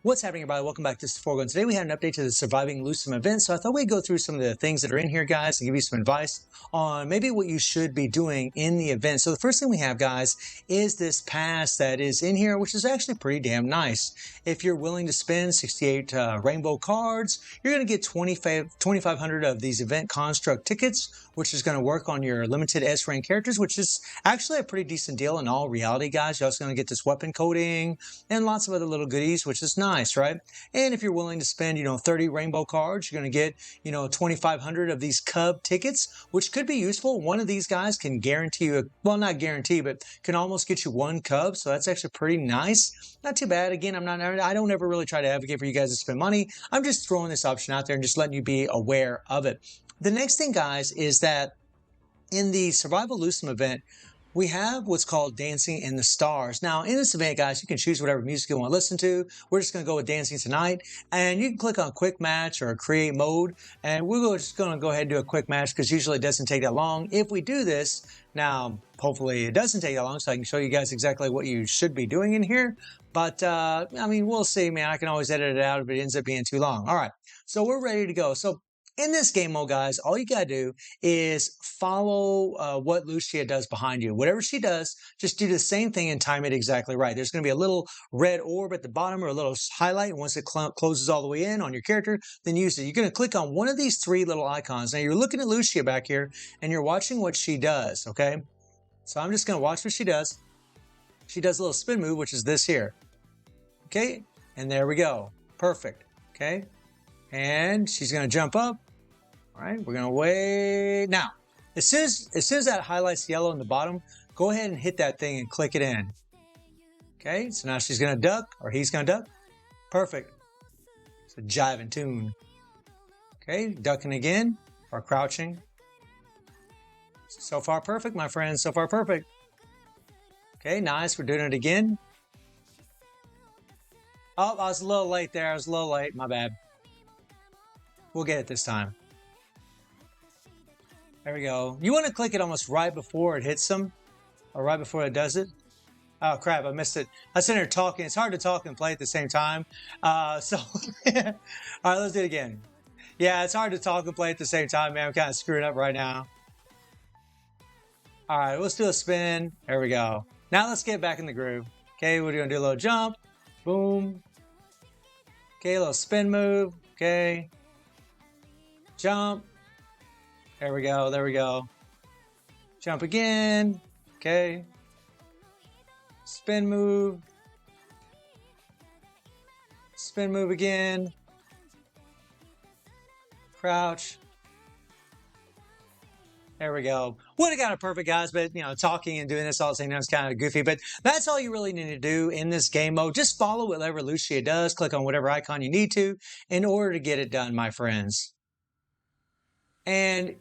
What's happening, everybody? Welcome back to Forgo. Today we had an update to the Surviving Newsome event, so I thought we'd go through some of the things that are in here, guys, and give you some advice on maybe what you should be doing in the event. So the first thing we have, guys, is this pass that is in here, which is actually pretty damn nice. If you're willing to spend 68 rainbow cards, you're going to get 2,500 of these event construct tickets, which is going to work on your limited S-rank characters, which is actually a pretty decent deal in all reality, guys. You're also going to get this weapon coding and lots of other little goodies, which is nice, right? And if you're willing to spend, 30 rainbow cards, you're going to get, 2,500 of these Cub tickets, which could be useful. One of these guys can guarantee you, well, not guarantee, but can almost get you one Cub. So that's actually pretty nice. Not too bad. Again, I don't ever really try to advocate for you guys to spend money. I'm just throwing this option out there and just letting you be aware of it. The next thing, guys, is that in the Survival Newsome event, we have what's called Dancing in the Stars. Now, in this event, guys, you can choose whatever music you want to listen to. We're just going to go with Dancing Tonight. And you can click on Quick Match or Create Mode. And we're just going to go ahead and do a quick match because usually it doesn't take that long. If we do this, now, hopefully it doesn't take that long so I can show you guys exactly what you should be doing in here. But, we'll see, man. I can always edit it out if it ends up being too long. All right, so we're ready to go. So in this game mode, guys, all you got to do is follow what Lucia does behind you. Whatever she does, just do the same thing and time it exactly right. There's going to be a little red orb at the bottom or a little highlight. And once it closes all the way in on your character, then use it. You're going to click on one of these three little icons. Now, you're looking at Lucia back here, and you're watching what she does, okay? So I'm just going to watch what she does. She does a little spin move, which is this here. Okay? And there we go. Perfect. Okay? And she's going to jump up. All right, we're going to wait. Now, as soon as that highlights yellow in the bottom, go ahead and hit that thing and click it in. Okay, so now she's going to duck, or he's going to duck. Perfect. It's a jiving tune. Okay, ducking again, or crouching. So far perfect, my friends. So far perfect. Okay, nice. We're doing it again. Oh, I was a little late there. I was a little late. My bad. We'll get it this time. There we go. You want to click it almost right before it hits them, or right before it does it. Oh, crap, I missed it. I was sitting here talking. It's hard to talk and play at the same time. All right, let's do it again. Yeah, it's hard to talk and play at the same time, man. I'm kind of screwing up right now. All right, let's do a spin. There we go. Now let's get back in the groove. Okay, we're going to do a little jump. Boom. Okay, a little spin move. Okay. Jump. There we go. There we go. Jump again. Okay. Spin move. Spin move again. Crouch. There we go. Would have got it perfect, guys, but, talking and doing this all the same time is kind of goofy. But that's all you really need to do in this game mode. Just follow whatever Lucia does. Click on whatever icon you need to in order to get it done, my friends. And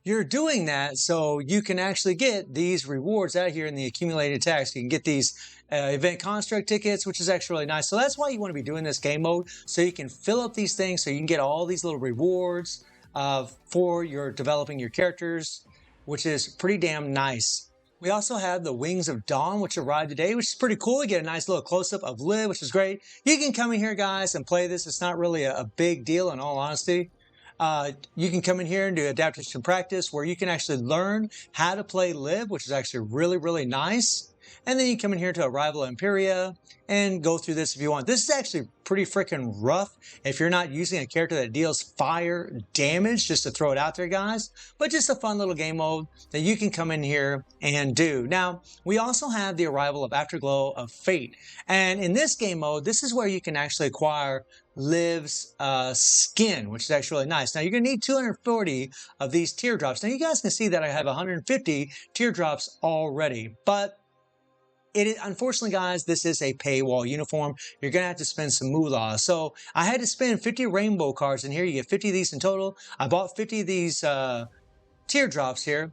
you're doing that so you can actually get these rewards out here in the accumulated tax. You can get these event construct tickets, which is actually really nice. So that's why you want to be doing this game mode, so you can fill up these things so you can get all these little rewards for your developing your characters, which is pretty damn nice. We also have the Wings of Dawn, which arrived today, which is pretty cool. You get a nice little close-up of Liv, which is great. You can come in here, guys, and play this. It's not really a big deal, in all honesty. You can come in here and do adaptation practice where you can actually learn how to play Liv, which is actually really, really nice. And then you come in here to Liv Empyrea and go through this if you want. This is actually pretty freaking rough if you're not using a character that deals fire damage, just to throw it out there, guys. But just a fun little game mode that you can come in here and do. Now, we also have the arrival of Afterglow of Fate. And in this game mode, this is where you can actually acquire Liv's skin, which is actually really nice. Now, you're going to need 240 of these teardrops. Now, you guys can see that I have 150 teardrops already, but unfortunately, guys, this is a paywall uniform. You're going to have to spend some moolah. So I had to spend 50 rainbow cards in here. You get 50 of these in total. I bought 50 of these teardrops here.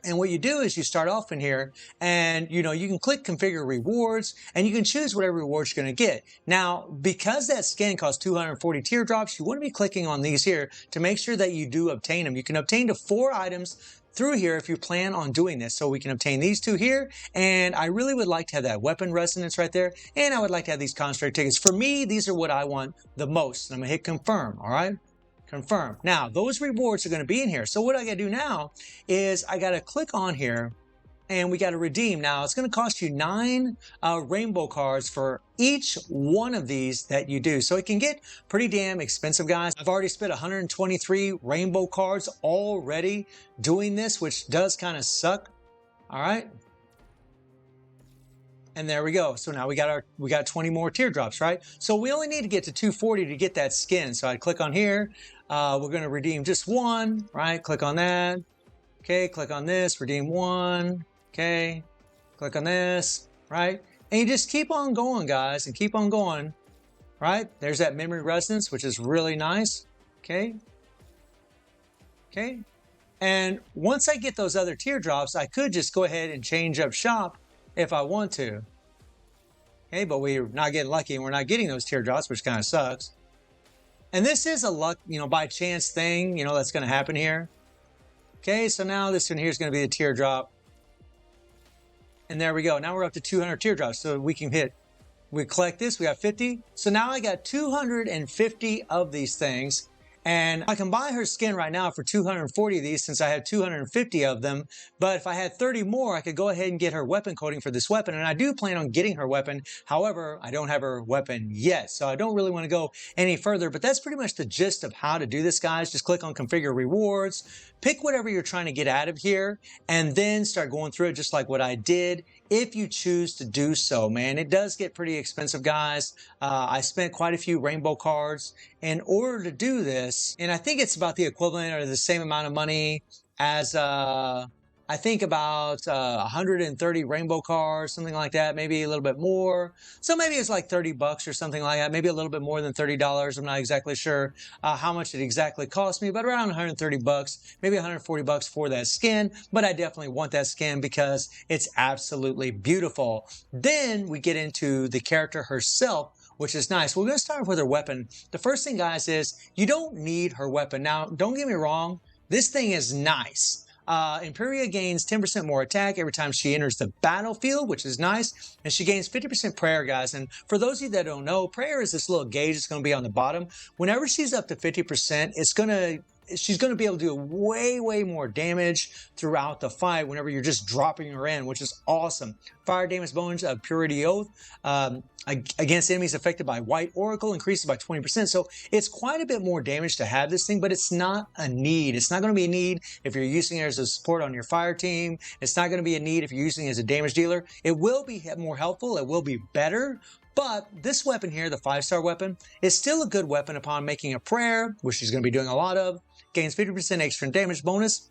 And what you do is you start off in here and, you can click configure rewards and you can choose whatever rewards you're going to get. Now, because that skin costs 240 teardrops, you want to be clicking on these here to make sure that you do obtain them. You can obtain to 4 items through here if you plan on doing this. So we can obtain these two here, and I really would like to have that weapon resonance right there, and I would like to have these construct tickets. For me, these are what I want the most. I'm gonna hit confirm, all right? Confirm. Now, those rewards are gonna be in here. So what I gotta do now is I gotta click on here, and we got to redeem. Now, it's going to cost you 9 rainbow cards for each one of these that you do. So it can get pretty damn expensive, guys. I've already spent 123 rainbow cards already doing this, which does kind of suck. All right. And there we go. So now we got 20 more teardrops, right? So we only need to get to 240 to get that skin. So I click on here. We're going to redeem just one, right? Click on that. Okay, click on this, redeem one. Okay, click on this, right? And you just keep on going, guys, and keep on going, right? There's that memory resonance, which is really nice. Okay. Okay. And once I get those other teardrops, I could just go ahead and change up shop if I want to. Okay, but we're not getting lucky and we're not getting those teardrops, which kind of sucks. And this is a luck, by chance thing, that's going to happen here. Okay, so now this one here is going to be the teardrop. And there we go. Now we're up to 200 teardrops. So we collect this, we got 50. So now I got 250 of these things. And I can buy her skin right now for 240 of these since I have 250 of them. But if I had 30 more, I could go ahead and get her weapon coating for this weapon. And I do plan on getting her weapon. However, I don't have her weapon yet. So I don't really want to go any further. But that's pretty much the gist of how to do this, guys. Just click on configure rewards. Pick whatever you're trying to get out of here. And then start going through it just like what I did. If you choose to do so, man, it does get pretty expensive, guys. I spent quite a few rainbow cards in order to do this. And I think it's about the equivalent or the same amount of money as, I think about 130 rainbow cards, something like that, maybe a little bit more. So maybe it's like 30 bucks or something like that, maybe a little bit more than $30. I'm not exactly sure how much it exactly cost me, but around 130 bucks, maybe 140 bucks for that skin. But I definitely want that skin because it's absolutely beautiful. Then we get into the character herself, which is nice. We're going to start with her weapon. The first thing, guys, is you don't need her weapon. Now, don't get me wrong. This thing is nice. Empyrea gains 10% more attack every time she enters the battlefield, which is nice. And she gains 50% prayer, guys. And for those of you that don't know, prayer is this little gauge that's going to be on the bottom. Whenever she's up to 50%, she's going to be able to do way more damage throughout the fight whenever you're just dropping her in, which is awesome. Fire damage bonus of Purity Oath against enemies affected by White Oracle increases by 20%. So it's quite a bit more damage to have this thing, but it's not a need. It's not going to be a need if you're using it as a support on your fire team. It's not going to be a need if you're using it as a damage dealer. It will be more helpful. It will be better. But this weapon here, the 5-star weapon, is still a good weapon upon making a prayer, which she's going to be doing a lot of. Gains 50% extra damage bonus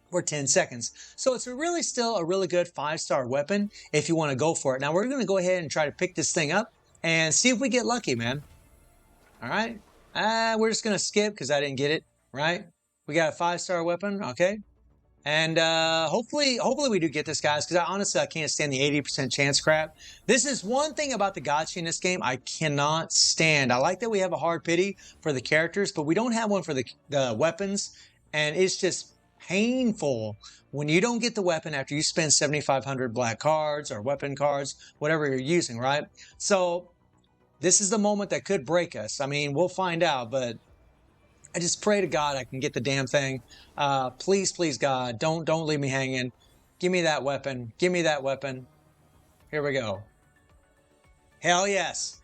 for 10 seconds. So it's really still a really good 5-star weapon if you want to go for it. Now we're going to go ahead and try to pick this thing up and see if we get lucky, man. All right. We're just going to skip because I didn't get it, right? We got a 5-star weapon. Okay. And hopefully we do get this, guys, because honestly, I can't stand the 80% chance crap. This is one thing about the gacha in this game I cannot stand. I like that we have a hard pity for the characters, but we don't have one for the weapons, and it's just painful when you don't get the weapon after you spend 7,500 black cards or weapon cards, whatever you're using, right? So this is the moment that could break us. I mean, we'll find out, but I just pray to God I can get the damn thing. Please, God, don't leave me hanging. Give me that weapon. Give me that weapon. Here we go. Hell yes.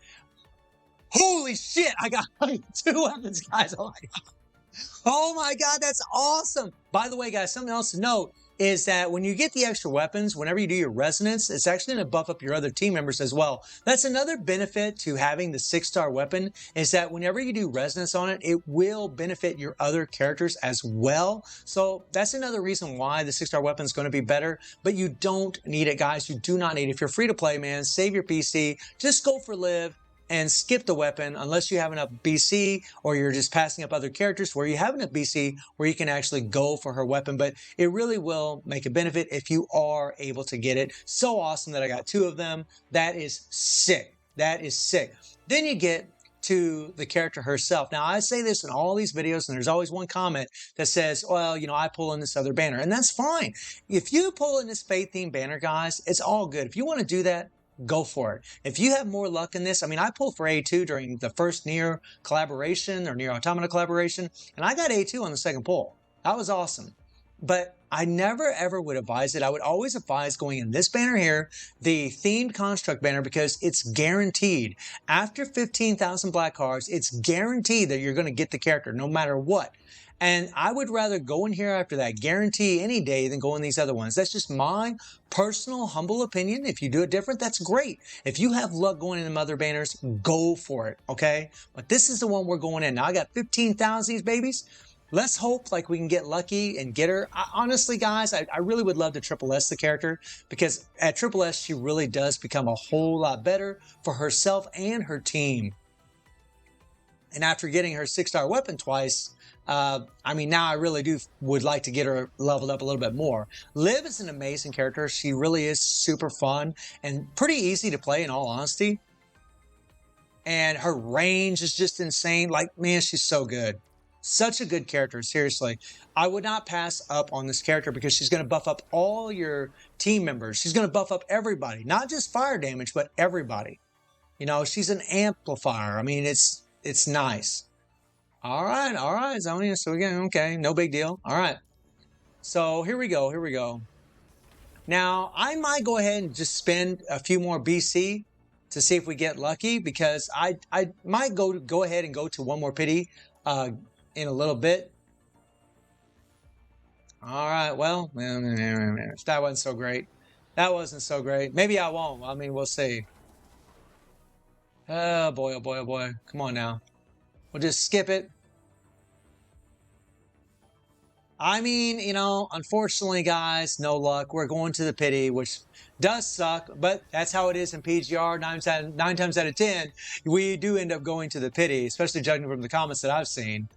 Holy shit, I got 2 weapons, guys. Oh my God, that's awesome. By the way, guys, something else to note is that when you get the extra weapons, whenever you do your resonance, it's actually going to buff up your other team members as well. That's another benefit to having the 6-star weapon is that whenever you do resonance on it, it will benefit your other characters as well. So that's another reason why the 6-star weapon is going to be better, but you don't need it, guys. You do not need it. If you're free to play, man, save your PC. Just go for Liv and skip the weapon unless you have enough BC or you're just passing up other characters where you have enough BC where you can actually go for her weapon. But it really will make a benefit if you are able to get it. So awesome that I got 2 of them. That is sick. That is sick. Then you get to the character herself. Now, I say this in all these videos, and there's always one comment that says, well, you know, I pull in this other banner, and that's fine. If you pull in this Fate-themed banner, guys, it's all good. If you want to do that, go for it. If you have more luck in this, I mean, I pulled for A2 during the first Nier collaboration or Nier Automata collaboration, and I got A2 on the second pull. That was awesome. But I never ever would advise it. I would always advise going in this banner here, the themed construct banner, because it's guaranteed. After 15,000 black cards, it's guaranteed that you're going to get the character no matter what. And I would rather go in here after that guarantee any day than go in these other ones. That's just my personal, humble opinion. If you do it different, that's great. If you have luck going in the other banners, go for it, okay? But this is the one we're going in. Now, I got 15,000 of these babies. Let's hope like we can get lucky and get her. Honestly, guys, I really would love to Triple S the character, because at Triple S, she really does become a whole lot better for herself and her team. And after getting her 6-star weapon twice, I mean, now I really would like to get her leveled up a little bit more. Liv is an amazing character. She really is super fun and pretty easy to play, in all honesty. And her range is just insane. Like, man, she's so good. Such a good character, seriously. I would not pass up on this character because she's going to buff up all your team members. She's going to buff up everybody, not just fire damage, but everybody. You know, she's an amplifier. I mean, it's nice. All right, Zonia. So again, okay, no big deal. All right. So here we go. Now, I might go ahead and just spend a few more BC to see if we get lucky, because I might go ahead and go to one more pity in a little bit. All right, well, that wasn't so great. That wasn't so great. Maybe I won't. I mean, we'll see. Oh boy, oh boy, oh boy. Come on now. We'll just skip it. I mean, you know, unfortunately, guys, no luck. We're going to the pity, which does suck, but that's how it is in PGR. 9 times out of 10, we do end up going to the pity, especially judging from the comments that I've seen.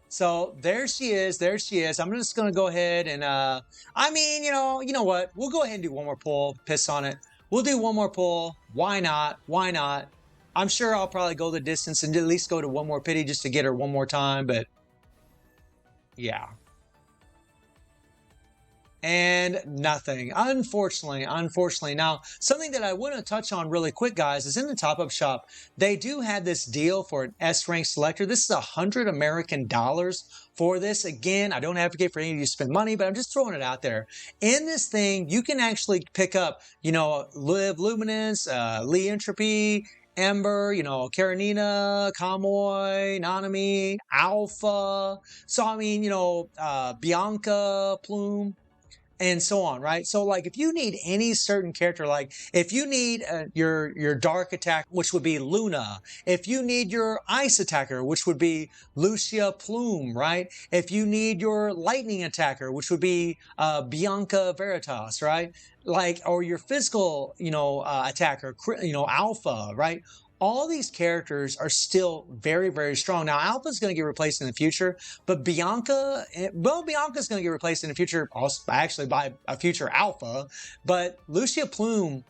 So there she is. There she is. I'm just going to go ahead and, I mean, you know what? We'll go ahead and do one more pull. Piss on it. We'll do one more pull. Why not? Why not? I'm sure I'll probably go the distance and at least go to one more pity just to get her one more time, but yeah. And nothing, unfortunately. Now, something that I want to touch on really quick, guys, is in the top-up shop, they do have this deal for an S-rank selector. This is 100 American dollars for this. Again, I don't advocate for any of you to spend money, but I'm just throwing it out there. In this thing, you can actually pick up, you know, Liv Luminance, Lee Entropy, Ember, you know, Karenina, Kamoy, Nanami, Alpha. So, I mean, you know, Bianca, Plume, and so on, right? So, like, if you need any certain character, like, if you need your dark attack, which would be Luna, if you need your ice attacker, which would be Lucia Plume, right? If you need your lightning attacker, which would be Bianca Veritas, right? Like, or your physical, you know, attacker, you know, Alpha, right? All these characters are still very, very strong. Now, Alpha's going to get replaced in the future, but Bianca's going to get replaced in the future, actually by a future Alpha, but Lucia Plume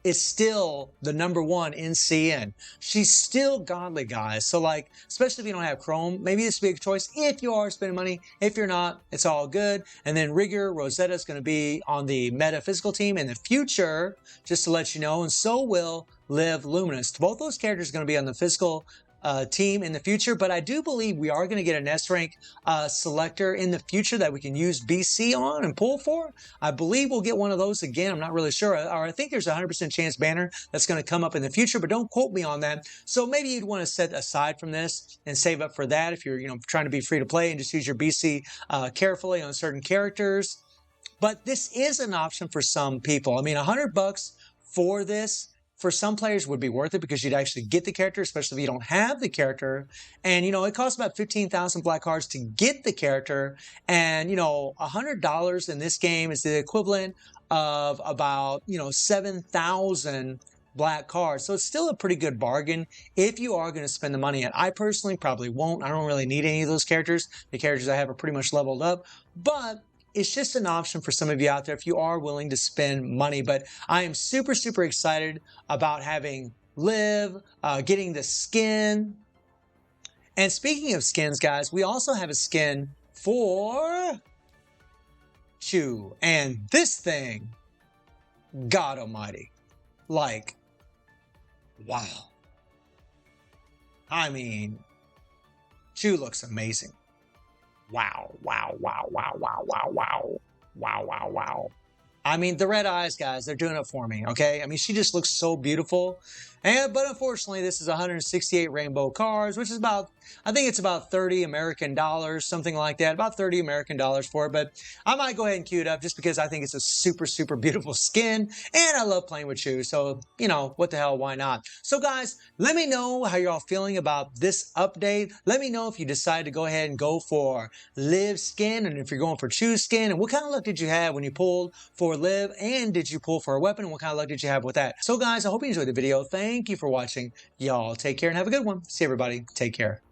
is still the #1 in CN. She's still godly, guys. So, like, especially if you don't have Chrome, maybe this would be a choice if you are spending money. If you're not, it's all good. And then Rigger, Rosetta is going to be on the metaphysical team in the future, just to let you know, and so will Liv Luminous. Both those characters are going to be on the physical team in the future, but I do believe we are going to get an S-rank selector in the future that we can use BC on and pull for. I believe we'll get one of those again. I'm not really sure. Or I think there's a 100% chance banner that's going to come up in the future, but don't quote me on that. So maybe you'd want to set aside from this and save up for that if you're, you know, trying to be free to play and just use your BC carefully on certain characters. But this is an option for some people. I mean, $100 for this, for some players would be worth it because you'd actually get the character, especially if you don't have the character. And, you know, it costs about 15,000 black cards to get the character. And, you know, $100 in this game is the equivalent of about, you know, 7,000 black cards. So it's still a pretty good bargain if you are going to spend the money. And I personally probably won't. I don't really need any of those characters. The characters I have are pretty much leveled up. But it's just an option for some of you out there if you are willing to spend money. But I am super, super excited about having Liv, getting the skin. And speaking of skins, guys, we also have a skin for Chew. And this thing, God almighty, like, wow. I mean, Chew looks amazing. Wow, wow, wow, wow, wow, wow, wow, wow, wow, wow. I mean, the red eyes, guys, they're doing it for me, okay? I mean, she just looks so beautiful. But unfortunately, this is 168 rainbow cards, which is about, I think it's about 30 American dollars, something like that, about 30 American dollars for it. But I might go ahead and queue it up just because I think it's a super, super beautiful skin. And I love playing with Chew. So, you know, what the hell, why not? So, guys, let me know how you're all feeling about this update. Let me know if you decide to go ahead and go for Liv skin and if you're going for Chew skin. And what kind of luck did you have when you pulled for Liv, and did you pull for a weapon? What kind of luck did you have with that? So guys, I hope you enjoyed the video. Thank you for watching. Y'all take care and have a good one. See everybody. Take care.